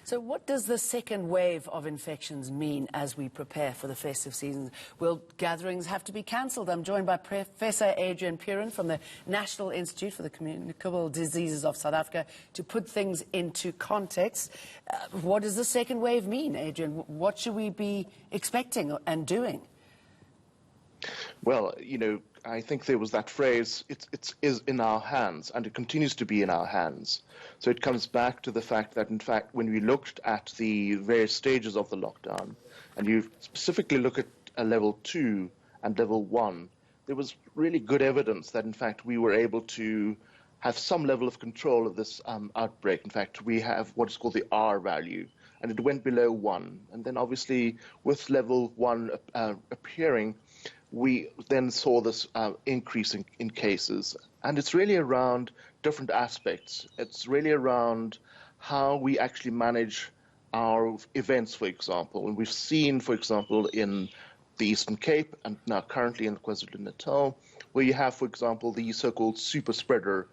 So what does the second wave of infections mean as we prepare for the festive season? Will gatherings have to be cancelled? I'm joined by Professor Adrian Purin from the National Institute for the Communicable Diseases of South Africa to put things into context. What does the second wave mean, Adrian? What should we be expecting and doing? Well, you know, I think there was that phrase, it is in our hands, and it continues to be in our hands. So it comes back to the fact that, in fact, when we looked at the various stages of the lockdown, and you specifically look at level 2 and level 1, there was really good evidence that, in fact, we were able to have some level of control of this outbreak. In fact, we have what is called the R value, and it went below 1. And then, obviously, with level 1 appearing, we then saw this increase in cases. And it's really around different aspects. It's really around how we actually manage our events, for example. And we've seen, for example, in the Eastern Cape and now currently in KwaZulu-Natal, where you have, for example, the so-called super spreader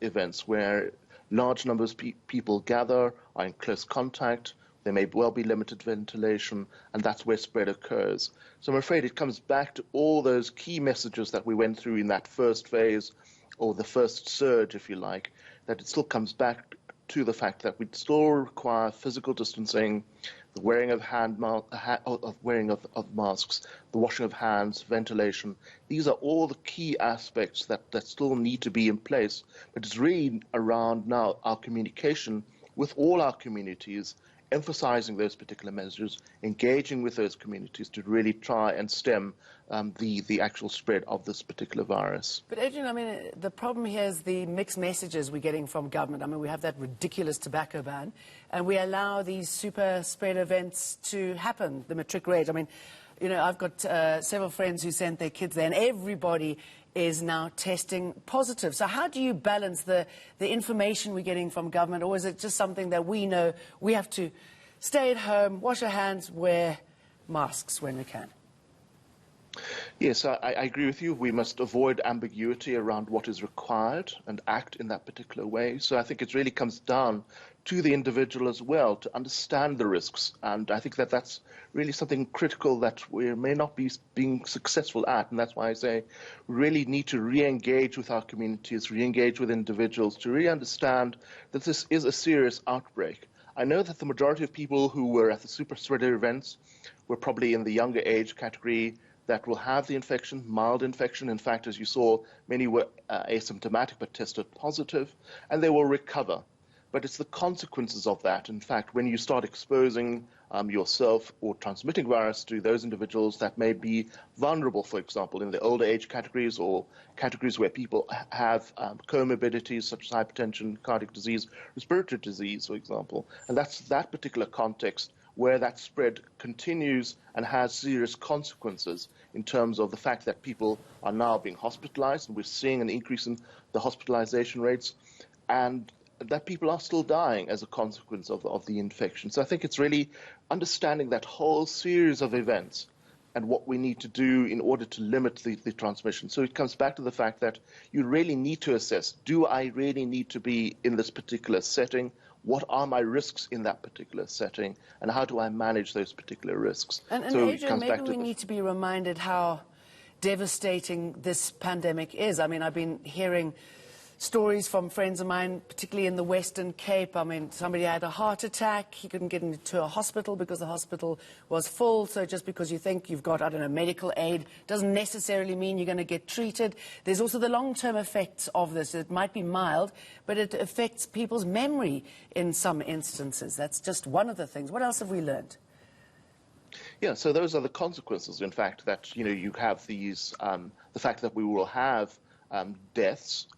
events, where large numbers of people gather, are in close contact. There may well be limited ventilation, and that's where spread occurs. So I'm afraid it comes back to all those key messages that we went through in that first phase, or the first surge, if you like, that it still comes back to the fact that we still require physical distancing, the wearing of masks, the washing of hands, ventilation. These are all the key aspects that still need to be in place. But it's really around now our communication with all our communities, emphasizing those particular measures, engaging with those communities to really try and stem the actual spread of this particular virus. But Adrian, I mean, the problem here is the mixed messages we're getting from government. I mean, we have that ridiculous tobacco ban, and we allow these super spread events to happen, the matric rate. I mean, you know, I've got several friends who sent their kids there, and everybody is now testing positive. So how do you balance the information we're getting from government, or is it just something that we know we have to stay at home, wash our hands, wear masks when we can? Yes, I agree with you. We must avoid ambiguity around what is required and act in that particular way. So I think it really comes down to the individual as well to understand the risks. And I think that that's really something critical that we may not be being successful at. And that's why I say we really need to re-engage with our communities, re-engage with individuals to really understand that this is a serious outbreak. I know that the majority of people who were at the super spreader events were probably in the younger age category that will have the infection, mild infection. In fact, as you saw, many were asymptomatic but tested positive, and they will recover. But it's the consequences of that. In fact, when you start exposing yourself or transmitting virus to those individuals that may be vulnerable, for example, in the older age categories or categories where people have comorbidities such as hypertension, cardiac disease, respiratory disease, for example. And that's that particular context where that spread continues and has serious consequences in terms of the fact that people are now being hospitalized, and we're seeing an increase in the hospitalization rates, and that people are still dying as a consequence of the infection. So I think it's really understanding that whole series of events and what we need to do in order to limit the transmission. So it comes back to the fact that you really need to assess, do I really need to be in this particular setting? What are my risks in that particular setting? And how do I manage those particular risks? And so Adrian, maybe we need to be reminded how devastating this pandemic is. I mean, I've been hearing stories from friends of mine, particularly in the Western Cape. I mean, somebody had a heart attack. He couldn't get into a hospital because the hospital was full. So just because you think you've got, I don't know, medical aid doesn't necessarily mean you're going to get treated. There's also the long-term effects of this. It might be mild, but it affects people's memory in some instances. That's just one of the things. What else have we learned? Yeah, so those are the consequences, in fact, that, you know, you have these, the fact that we will have deaths,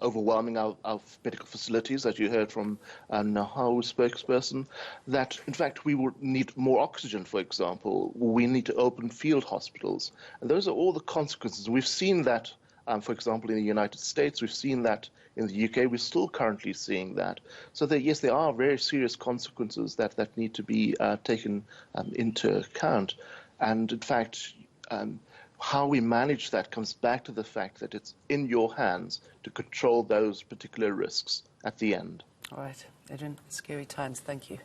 overwhelming our medical facilities, as you heard from Nahao's spokesperson, that in fact we will need more oxygen, for example. We need to open field hospitals. And those are all the consequences. We've seen that, for example, in the United States. We've seen that in the UK. We're still currently seeing that. So yes, there are very serious consequences that need to be taken into account. And in fact, how we manage that comes back to the fact that it's in your hands to control those particular risks at the end. All right, Adrian, scary times. Thank you.